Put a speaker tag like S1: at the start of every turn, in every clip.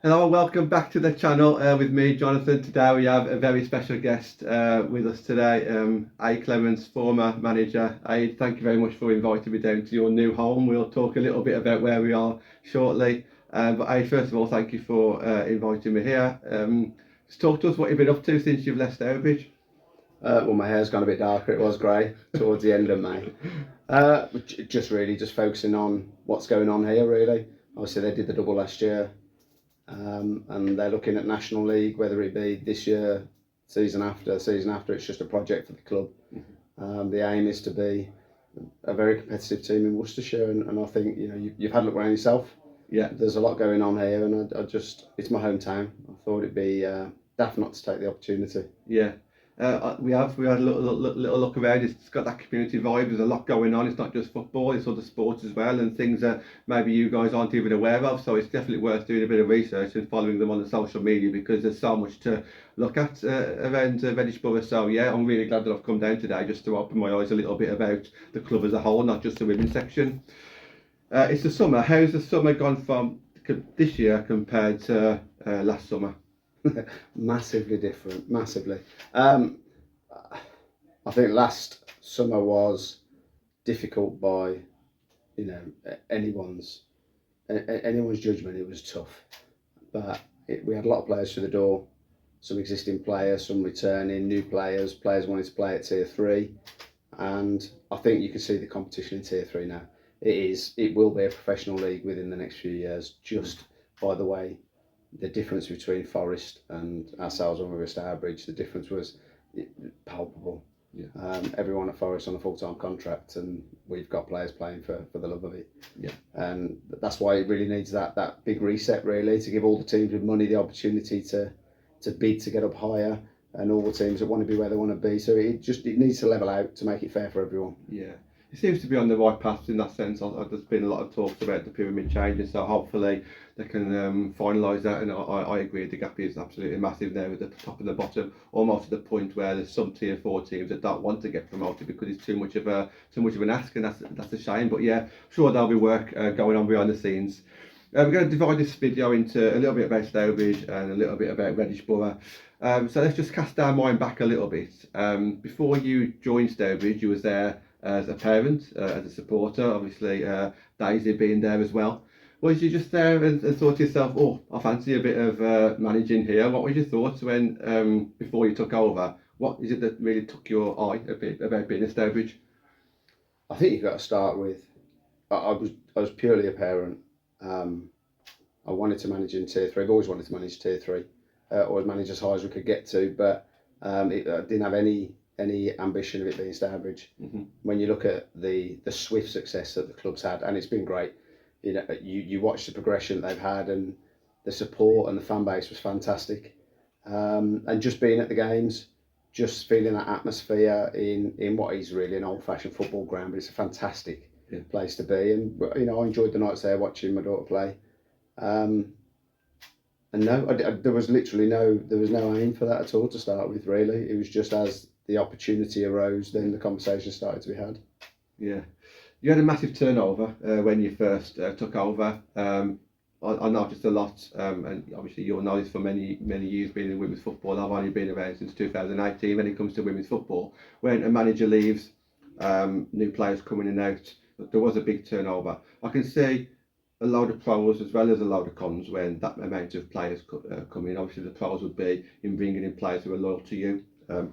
S1: Hello and welcome back to the channel with me, Jonathan. Today we have a very special guest with us today, Aid Clements, former manager. Aid, thank you very much for inviting me down to your new home. We'll talk a little bit about where we are shortly. But Aid, first of all, thank you for inviting me here. Just talk to us what you've been up to since you've left Stourbridge.
S2: Well, my hair's gone a bit darker. It was grey towards the end of May. Just focusing on what's going on here, really. Obviously, they did the double last year. And they're looking at National League, whether it be this year, season after. It's just a project for the club. The aim is to be a very competitive team in Worcestershire, and I think you've had a look around yourself.
S1: Yeah,
S2: there's a lot going on here, and it's my hometown. I thought it'd be daft not to take the opportunity.
S1: Yeah. We had a little look around. It's got that community vibe. There's a lot going on. It's not just football, it's other sports as well, and things that maybe you guys aren't even aware of. So it's definitely worth doing a bit of research and following them on the social media, because there's so much to look at around Redditch Boroughs. So yeah, I'm really glad that I've come down today just to open my eyes a little bit about the club as a whole, not just the women's section. It's the summer. How's the summer gone from this year compared to last summer?
S2: Massively different, massively. I think last summer was difficult by anyone's judgment. It was tough, but we had a lot of players through the door, some existing players, some returning, new players wanting to play at tier 3, and I think you can see the competition in tier 3 now. It will be a professional league within the next few years, just by the way. The difference between Forest and ourselves when we were Stourbridge, the difference was palpable.
S1: Yeah.
S2: Everyone at Forest on a full-time contract, and we've got players playing for the love of it.
S1: Yeah.
S2: And that's why it really needs that big reset, really, to give all the teams with money the opportunity to bid to get up higher, and all the teams that want to be where they want to be. So it needs to level out to make it fair for everyone.
S1: Yeah. It seems to be on the right path in that sense. There's been a lot of talks about the pyramid changes, so hopefully they can finalise that. And I agree, the gap is absolutely massive there at the top and the bottom, almost to the point where there's some tier 4 teams that don't want to get promoted because it's too much of an ask, and that's a shame. But yeah, sure there'll be work going on behind the scenes. We're going to divide this video into a little bit about Stourbridge and a little bit about Redditch Borough. So let's just cast our mind back a little bit. Before you joined Stourbridge, you was there as a parent, as a supporter, obviously Daisy being there as well. Was you just there and thought to yourself, oh, I fancy a bit of managing here? What were your thoughts when before you took over? What is it that really took your eye a bit about being a Stourbridge?
S2: I think you've got to start with, I was purely a parent. I wanted to manage in tier 3. I've always wanted to manage tier 3, always manage as high as we could get to, but I didn't have any ambition of it being Stourbridge. When you look at the swift success that the club's had, and it's been great. You watch the progression that they've had, and the support and the fan base was fantastic. And just being at the games, just feeling that atmosphere in what is really an old-fashioned football ground, but it's a fantastic place to be. And I enjoyed the nights there watching my daughter play. And no, there was no aim for that at all to start with. Really, it was just as the opportunity arose, then the conversation started to be had.
S1: Yeah, you had a massive turnover when you first took over. I noticed a lot, and obviously you'll know this for many years being in women's football. I've only been around since 2018 when it comes to women's football. When a manager leaves, new players coming in and out, there was a big turnover. I can see a load of pros as well as a load of cons when that amount of players come in. Obviously the pros would be in bringing in players who are loyal to you,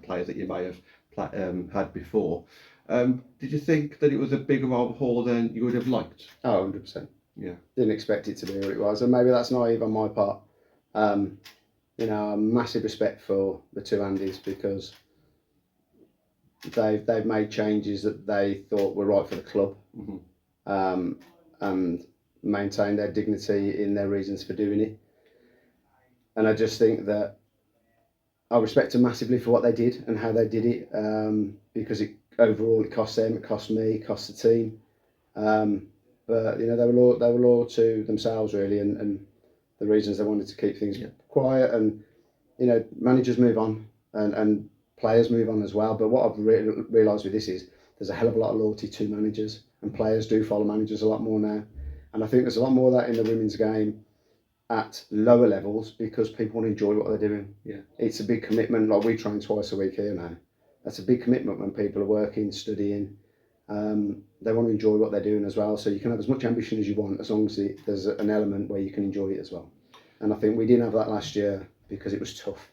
S1: players that you may have had before. Did you think that it was a bigger overhaul than you would have liked?
S2: Oh, 100%.
S1: Yeah.
S2: Didn't expect it to be what it was, and maybe that's naive on my part. A massive respect for the two Andys, because they've made changes that they thought were right for the club, and maintained their dignity in their reasons for doing it. And I just think that I respect them massively for what they did and how they did it, because overall it cost them, it cost me, it cost the team. But they were loyal to themselves, really, and the reasons they wanted to keep things quiet. And managers move on, and players move on as well. But what I've realised with this is there's a hell of a lot of loyalty to managers, and players do follow managers a lot more now. And I think there's a lot more of that in the women's game. at lower levels because people want to enjoy what they're doing.
S1: Yeah.
S2: It's a big commitment. Like we train twice a week here now. That's a big commitment when people are working, studying. They want to enjoy what they're doing as well. So you can have as much ambition as you want as long as there's an element where you can enjoy it as well. And I think we didn't have that last year because it was tough.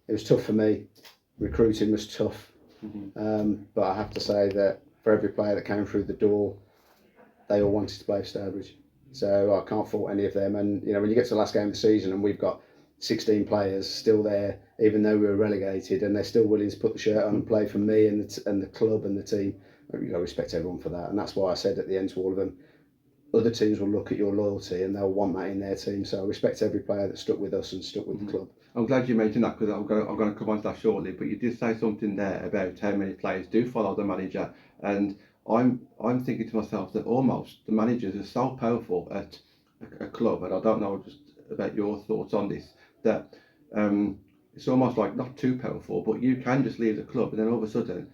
S2: It was tough for me. Recruiting was tough. But I have to say that for every player that came through the door, they all wanted to play for Stourbridge. So I can't fault any of them. And when you get to the last game of the season and we've got 16 players still there, even though we were relegated, and they're still willing to put the shirt on and play for me and the club and the team, you've got to respect everyone for that. And that's why I said at the end to all of them, other teams will look at your loyalty and they'll want that in their team. So I respect every player that stuck with us and stuck with the club.
S1: I'm glad you mentioned that because I'm going to come on to that shortly. But you did say something there about how many players do follow the manager, and I'm thinking to myself that almost the managers are so powerful at a club, and I don't know just about your thoughts on this, that it's almost like not too powerful, but you can just leave the club and then all of a sudden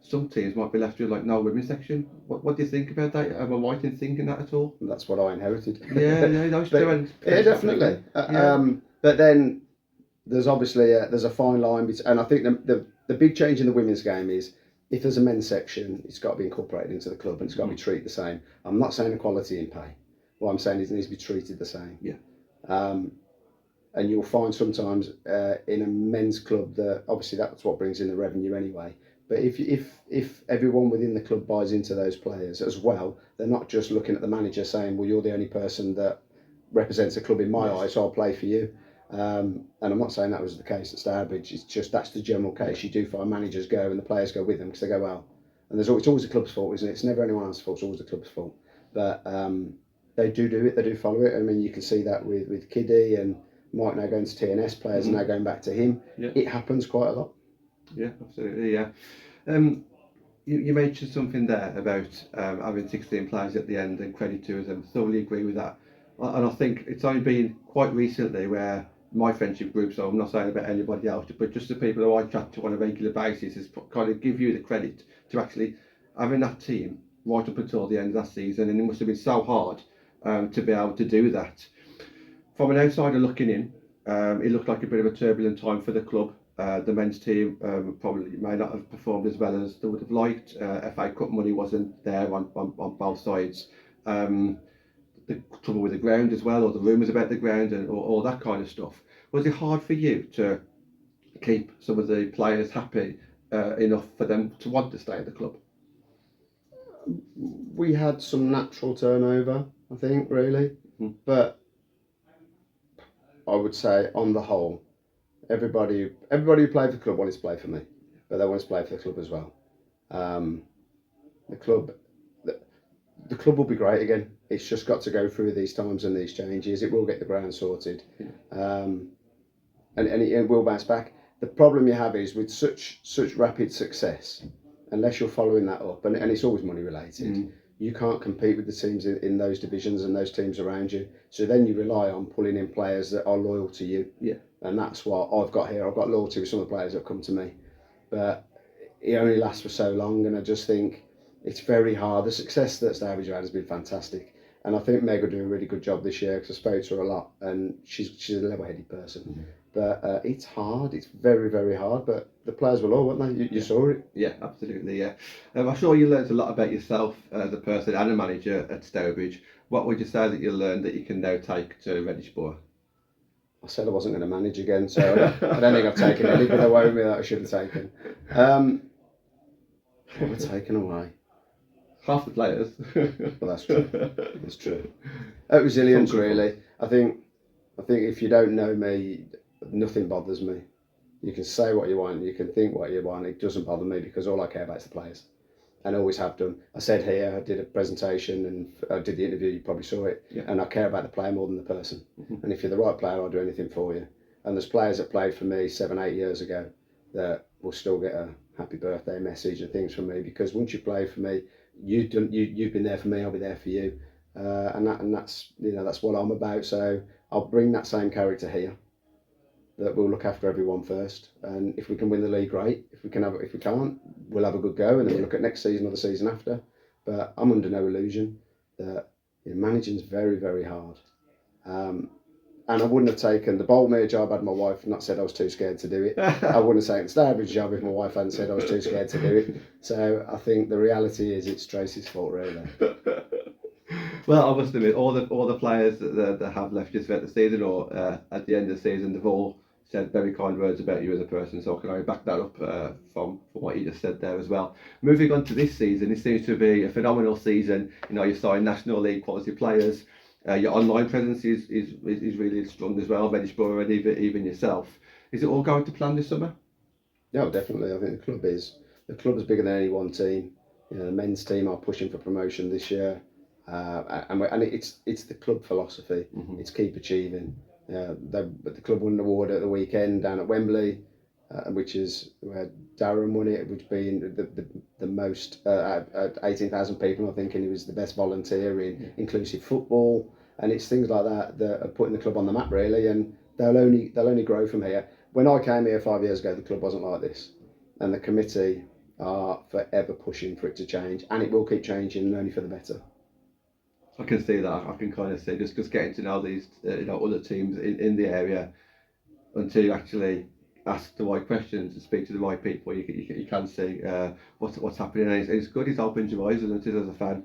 S1: some teams might be left with like no women's section. What do you think about that? Am I right in thinking that at all?
S2: That's what I inherited.
S1: Yeah, those two.
S2: Yeah, definitely. But then there's obviously there's a fine line, and I think the big change in the women's game is if there's a men's section, it's got to be incorporated into the club and it's got to be treated the same. I'm not saying equality in pay. What I'm saying is it needs to be treated the same.
S1: Yeah.
S2: And you'll find sometimes in a men's club that obviously that's what brings in the revenue anyway. But if everyone within the club buys into those players as well, they're not just looking at the manager saying, well, you're the only person that represents the club in my eyes, so I'll play for you. And I'm not saying that was the case at Stourbridge. It's just that's the general case. You do find managers go and the players go with them because they go well. And it's always the club's fault, isn't it? It's never anyone else's fault. It's always the club's fault. But they do it. They do follow it. I mean, you can see that with Kiddie and Mike now going to TNS. Players are now going back to him. Yeah. It happens quite a lot.
S1: Yeah, absolutely. Yeah. You mentioned something there about having 16 players at the end and credit to them. Thoroughly agree with that. And I think it's only been quite recently where my friendship group, so I'm not saying about anybody else, but just the people who I chat to on a regular basis, is kind of give you the credit to actually having that team right up until the end of that season. And it must have been so hard to be able to do that. From an outsider looking in, it looked like a bit of a turbulent time for the club. The men's team probably may not have performed as well as they would have liked. FA Cup money wasn't there on both sides. The trouble with the ground as well, or the rumours about the ground and all that kind of stuff. Was it hard for you to keep some of the players happy enough for them to want to stay at the club?
S2: We had some natural turnover, I think, really. But I would say on the whole, everybody who played for the club wanted to play for me, but they wanted to play for the club as well. The club will be great again. It's just got to go through these times and these changes. It will get the ground sorted, and it will bounce back. The problem you have is with such rapid success, unless you're following that up, and it's always money related. You can't compete with the teams in those divisions and those teams around you. So then you rely on pulling in players that are loyal to you. Yeah. And that's what I've got here. I've got loyalty with some of the players that have come to me. But it only lasts for so long, and I just think it's very hard. The success that Stourbridge had has been fantastic. And I think Meg will do a really good job this year because I spoke to her a lot and she's a level-headed person. But it's hard. It's very, very hard. But the players will all, won't they? You saw it.
S1: Yeah, absolutely. Yeah. I'm sure you learned a lot about yourself as a person and a manager at Stourbridge. What would you say that you learned that you can now take to Redditch Boroughs?
S2: I said I wasn't going to manage again, so I don't think I've taken anything away with me that I should have taken. What have I taken away?
S1: Half the players.
S2: Well, that's true. That's true. Resilience, really. I think if you don't know me, nothing bothers me. You can say what you want, you can think what you want. It doesn't bother me because all I care about is the players, and always have done. I said here, I did a presentation and I did the interview. You probably saw it, and I care about the player more than the person. And if you're the right player, I'll do anything for you. And there's players that played for me 7-8 years ago that will still get a happy birthday message and things from me because once you play for me, you've been there for me. I'll be there for you, and that's that's what I'm about. So I'll bring that same character here. That we'll look after everyone first, and if we can win the league, great. If we can't, we'll have a good go, and then we'll look at next season or the season after. But I'm under no illusion that managing is very, very hard, and And I wouldn't have taken the Boltmere job had my wife not said I was too scared to do it. I wouldn't have taken the Stourbridge job if my wife hadn't said I was too scared to do it. So I think the reality is it's Tracy's fault, really.
S1: Well, I must admit, all the players that have left you throughout the season or at the end of the season, they've all said very kind words about you as a person. So can I back that up from what you just said there as well? Moving on to this season, it seems to be a phenomenal season. You know, you signed National League quality players. Your online presence is really strong as well. Redditch Boroughs and even yourself. Is it all going to plan this summer?
S2: Yeah, definitely. I think the club is bigger than any one team. You know, the men's team are pushing for promotion this year, and it's the club philosophy.
S1: Mm-hmm.
S2: It's keep achieving. But the club won an award at the weekend down at Wembley, which is where Darren won it, which being the most 18,000 people, I think, and he was the best volunteer in inclusive football. And it's things like that that are putting the club on the map, really, and they'll only grow from here. When I came here 5 years ago, the club wasn't like this, and the committee are forever pushing for it to change, and it will keep changing, and only for the better.
S1: I can see that. I can kind of see just getting to know these other teams in the area until you actually ask the right questions and speak to the right people. You can see what's happening, and it's good. It opens your eyes, and it is as a fan.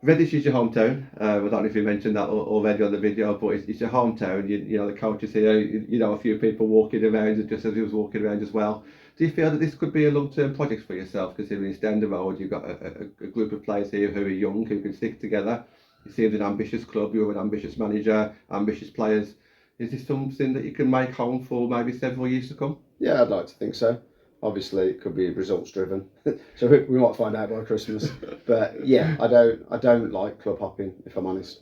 S1: Redditch is your hometown. I don't know if you mentioned that already on the video, but it's your hometown. You know the coaches here. You know a few people walking around, just as he was walking around as well. Do you feel that this could be a long-term project for yourself? Considering it's down the road, you've got a group of players here who are young, who can stick together. You seem an ambitious club. You're an ambitious manager, ambitious players. Is this something that you can make home for maybe several years to come?
S2: Yeah, I'd like to think so. Obviously, it could be results driven, so we might find out by Christmas. But yeah, I don't like club hopping, if I'm honest.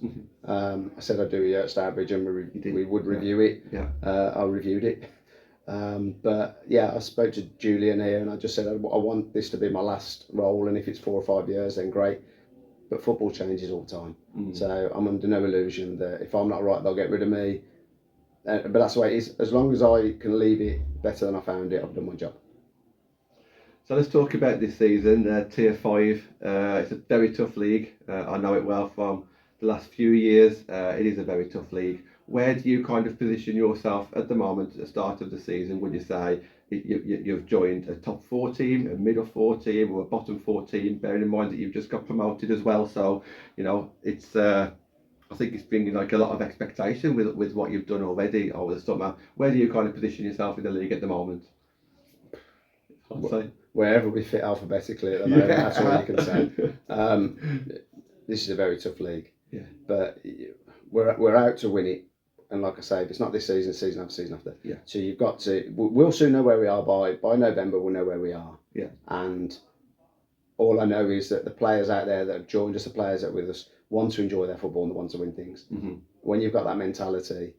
S2: I said I'd do it at Stourbridge, and we would review it.
S1: Yeah.
S2: I reviewed it. But yeah, I spoke to Julian here, and I just said I want this to be my last role, and if it's 4 or 5 years, then great. But football changes all the time, so I'm under no illusion that if I'm not right, they'll get rid of me. But that's the way it is. As long as I can leave it better than I found it, I've done my job.
S1: So let's talk about this season, Tier 5. It's a very tough league. I know it well from the last few years. It is a very tough league. Where do you kind of position yourself at the moment, at the start of the season? Would you say you've joined a top 4 team, a middle 4 team, or a bottom 4 team, bearing in mind that you've just got promoted as well? So, you know, it's I think it's bringing like a lot of expectation with what you've done already over the summer. Where do you kind of position yourself in the league at the moment? I'd say
S2: wherever we fit alphabetically at the moment, that's all you can say. This is a very tough league, but we're out to win it. And like I say, if it's not this season, season after season after.
S1: Yeah.
S2: So you've got to. We'll soon know where we are by November. We'll know where we are.
S1: Yeah.
S2: And all I know is that the players out there that have joined us, the players that are with us, want to enjoy their football and want to win things.
S1: Mm-hmm.
S2: When you've got that mentality,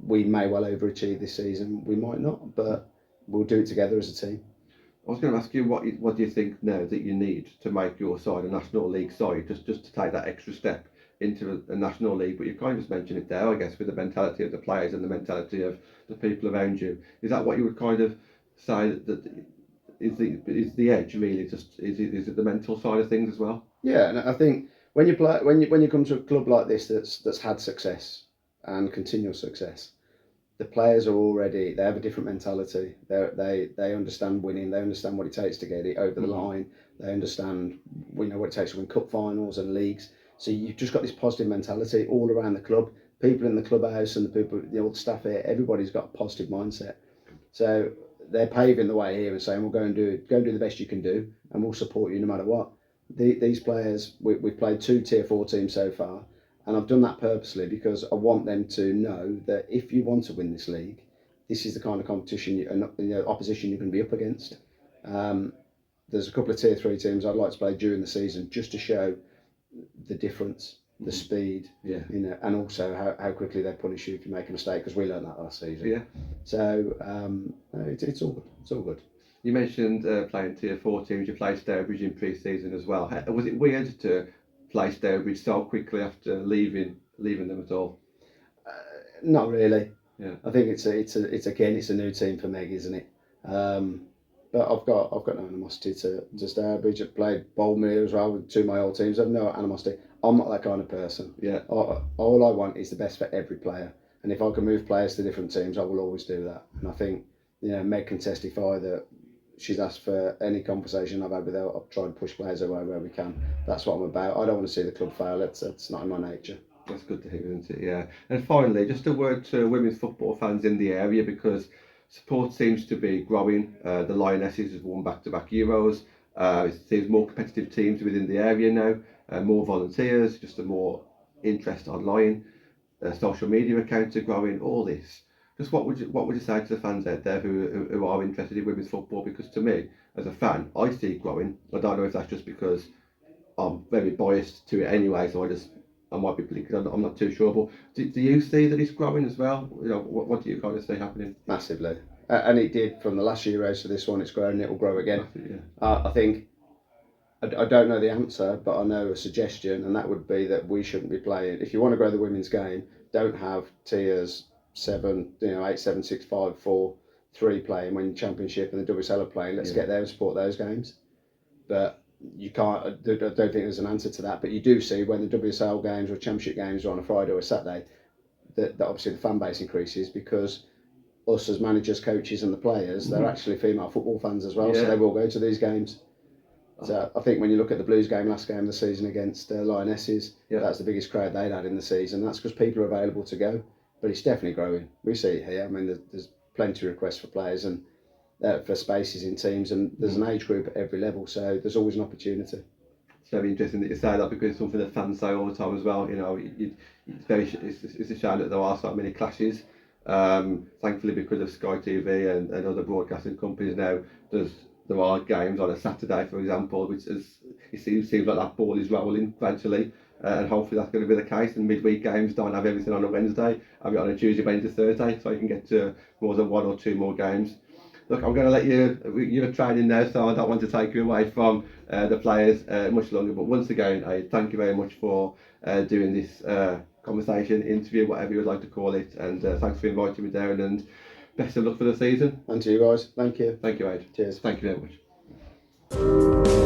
S2: we may well overachieve this season. We might not, but we'll do it together as a team.
S1: I was going to ask you what do you think now that you need to make your side a National League side, just to take that extra step into a National League? But you've kind of just mentioned it there, I guess, with the mentality of the players and the mentality of the people around you. Is that what you would kind of say that is the edge really? Just is it the mental side of things as well?
S2: Yeah, and I think when you come to a club like this that's had success and continual success, the players are already, they have a different mentality. They understand winning. They understand what it takes to get it over the line. They understand, we know what it takes to win cup finals and leagues. So you've just got this positive mentality all around the club. People in the clubhouse and the people, all the staff here, everybody's got a positive mindset. So they're paving the way here and saying, well, go and do the best you can do, and we'll support you no matter what. These players, we've played 2 Tier 4 teams so far. And I've done that purposely because I want them to know that if you want to win this league, this is the kind of competition opposition you can be up against. There's a couple of Tier 3 teams I'd like to play during the season just to show the difference, the speed, and also how quickly they punish you if you make a mistake, because we learned that last season. Yeah. So it's all good. It's all good.
S1: You mentioned playing Tier 4 teams. You played Stourbridge in pre-season as well. Was it weird to play Stourbridge so quickly after leaving them at all?
S2: Not really.
S1: Yeah.
S2: I think it's a new team for Meg, isn't it? But I've got no animosity to Stourbridge. I've played Boldmere as well with two of my old teams. I've no animosity. I'm not that kind of person.
S1: Yeah.
S2: All I want is the best for every player. And if I can move players to different teams, I will always do that. And I think, Meg can testify that she's asked for any conversation I've had with her. I've tried to push players away where we can. That's what I'm about. I don't want to see the club fail. That's not in my nature.
S1: That's good to hear, isn't it? Yeah. And finally, just a word to women's football fans in the area, because support seems to be growing. The Lionesses have won back-to-back Euros. It seems more competitive teams within the area now, more volunteers, just a more interest online. Social media accounts are growing. All this. Just what would you say to the fans out there who are interested in women's football? Because to me, as a fan, I see it growing. I don't know if that's just because I'm very biased to it anyway, so I might be blinking. I'm not too sure. But do you see that it's growing as well? What do you kind of see happening?
S2: Massively. And it did from the last Euros to this one. It's grown. It will grow again.
S1: Yeah.
S2: I think. I don't know the answer, but I know a suggestion, and that would be that we shouldn't be playing. If you want to grow the women's game, don't have tiers 7, 8, 7, 6, 5, 4, 3 playing when Championship and the WSL are playing. Let's get there and support those games. But you can't. I don't think there's an answer to that. But you do see when the WSL games or Championship games are on a Friday or a Saturday, that obviously the fan base increases, because us as managers, coaches, and the players, they're actually female football fans as well, so they will go to these games. So I think when you look at the Blues game, last game of the season against Lionesses, that's the biggest crowd they'd had in the season. That's because people are available to go, but it's definitely growing. We see it here. I mean, there's plenty of requests for players and for spaces in teams, and there's an age group at every level, so there's always an opportunity.
S1: It's very interesting that you say that, because it's something that fans say all the time as well. It's a shame that there are so many clashes. Thankfully, because of Sky TV and other broadcasting companies now, there are games on a Saturday, for example, which it seems like that ball is rolling gradually, and hopefully that's going to be the case. And midweek games don't have everything on a Wednesday, have it on a Tuesday, Wednesday, Thursday, so you can get to more than 1 or 2 more games. Look, I'm going to let you're training now, so I don't want to take you away from the players much longer. But once again, thank you very much for doing this conversation, interview, whatever you would like to call it. And thanks for inviting me down, and best of luck for the season.
S2: And to you guys, thank you.
S1: Thank you, Aid.
S2: Cheers.
S1: Thank you very much.